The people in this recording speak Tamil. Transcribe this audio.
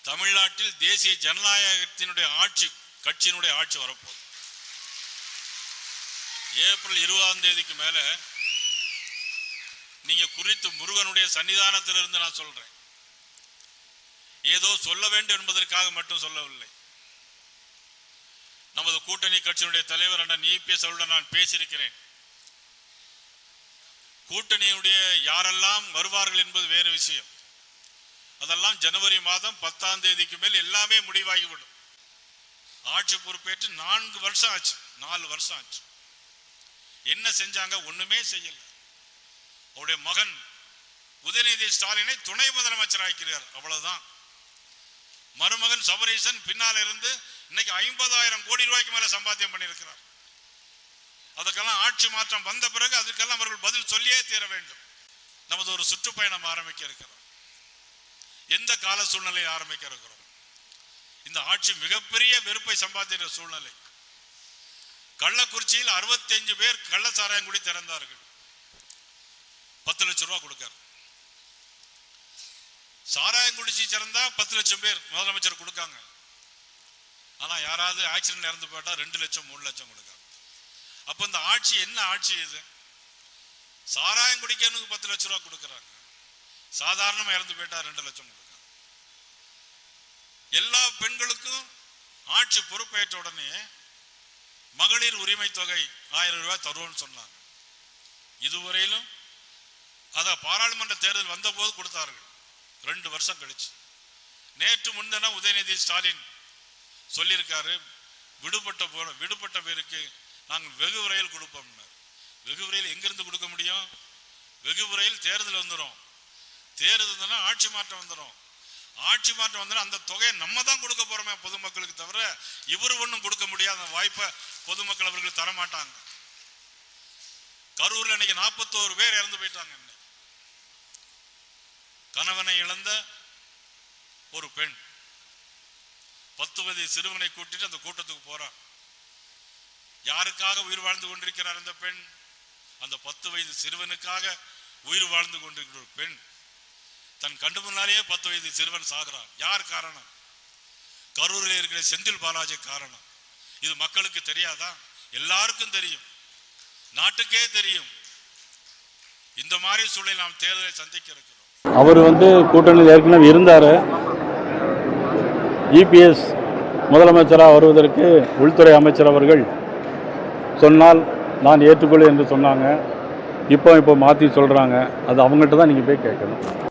தமிழ்நாட்டில் தேசிய ஜனநாயகத்தினுடைய ஆட்சி கட்சியினுடைய ஆட்சி வரப்போகுது. ஏப்ரல் 20ஆம் தேதிக்கு மேல நீங்க குறித்து முருகனுடைய சன்னிதானத்திலிருந்து நான் சொல்றேன். ஏதோ சொல்ல வேண்டும் என்பதற்காக மட்டும் சொல்லவில்லை. நமது கூட்டணி கட்சியினுடைய தலைவர் அண்ணன் EPS அவருடன் நான் பேசியிருக்கிறேன். கூட்டணியுடைய யாரெல்லாம் வருவார்கள் என்பது வேறு விஷயம். அதெல்லாம் ஜனவரி மாதம் 10ஆம் தேதிக்கு மேல் எல்லாமே முடிவாகிவிடும். ஆட்சி பொறுப்பேற்று 4 வருஷம் ஆச்சு. 4 வருஷம் ஆச்சு. என்ன செஞ்சாங்க? ஒண்ணுமே செய்யல. அவருடைய மகன் உதயநிதி ஸ்டாலினை துணை முதலமைச்சர் ஆக்கிறார், அவ்வளவுதான். மருமகன் சபரீசன் பின்னால் இருந்து இன்னைக்கு 50,000 கோடி ரூபாய்க்கு மேல சம்பாத்தியம் பண்ணியிருக்கிறார். அதுக்கெல்லாம் ஆட்சி மாற்றம் வந்த பிறகு அதுக்கெல்லாம் அவர்கள் பதில் சொல்லியே தீர வேண்டும். நமது ஒரு சுற்றுப்பயணம் ஆரம்பிக்க இருக்கிறோம். எந்த கால சூழ்நிலையை ஆரம்பிக்க இருக்கிறோம்? இந்த ஆட்சி மிகப்பெரிய வெறுப்பை சம்பாதிக்கிற சூழ்நிலை. கள்ளக்குறிச்சியில் 65 பேர் கள்ள சாராயம் குடி திறந்தார்கள். 10 லட்சம் ரூபாய் கொடுக்கார். சாராயம் குடிச்சு திறந்தா 10 லட்சம் பேர் முதலமைச்சர் கொடுக்காங்க. ஆனா யாராவது ஆக்சிடென்ட் இறந்து போயிட்டா 2 லட்சம் 3 லட்சம் கொடுக்காங்க. அப்ப இந்த ஆட்சி என்ன ஆட்சி இது? சாராயம் குடிக்கிறதுக்கு 10 லட்சம் ரூபாய் கொடுக்கறாங்க. சாதாரணமா இறந்து போயிட்டா 2 லட்சம் கொடுக்காங்க. எல்லா பெண்களுக்கும் ஆட்சி பொறுப்பேற்ற உடனே மகளிர் உரிமை தொகை 1000 ரூபாய் தருவோம்னு சொன்னாங்க. இதுவரையிலும் அத பாராளுமன்ற தேர்தல் வந்த போது கொடுத்தார்கள். 2 வருஷம் கழிச்சு நேற்று முன்தினம் உதயநிதி ஸ்டாலின் சொல்லியிருக்காரு, விடுபட்ட பேருக்கு நாங்கள் வெகு விரைவில் கொடுப்போம். வெகு விரைவில் எங்கிருந்து கொடுக்க முடியும்? வெகு விரைவில் தேர்தல் வந்துடும். தேர்தல் ஆட்சி மாற்றம் வந்துடும். ஆட்சி மாற்றம் வந்தா அந்த தொகையை நம்ம தான் கொடுக்க போறோமே பொதுமக்களுக்கு, தவிர இவர் ஒன்றும் கொடுக்க முடியாத வாய்ப்பை பொதுமக்கள் அவர்களுக்கு தரமாட்டாங்க. கரூர்ல இன்னைக்கு 41 பேர் இறந்து போயிட்டாங்க. கணவனை இழந்த ஒரு பெண் 10 வயது சிறுவனை கூட்டிட்டு அந்த கூட்டத்துக்கு போறார். யாருக்காக உயிர் வாழ்ந்து கொண்டிருக்கிறார் அந்த பெண்? அந்த 10 வயது சிறுவனுக்காக உயிர் வாழ்ந்து கொண்டிருக்கிற ஒரு பெண். தன் கண்டு முன்னாலேயே 10 வயது சிறுவன் சாகிறார். யார் காரணம்? கரூரில் இருக்கிற செந்தில் பாலாஜி காரணம். இது மக்களுக்கு தெரியாதா? எல்லாருக்கும் தெரியும், நாட்டுக்கே தெரியும். இந்த மாதிரி சூழலில் நாம் தேர்தலை சந்திக்க இருக்கிறோம். அவர் கூட்டணியில் ஏற்கனவே இருந்தார். EPS முதலமைச்சராக வருவதற்கு உள்துறை அமைச்சர் அவர்கள் சொன்னால் நான் ஏற்றுக்கொள்ள என்று சொன்னாங்க. இப்போ மாற்றி சொல்கிறாங்க. அது அவங்கள்ட்ட தான் நீங்கள் போய் கேட்கணும்.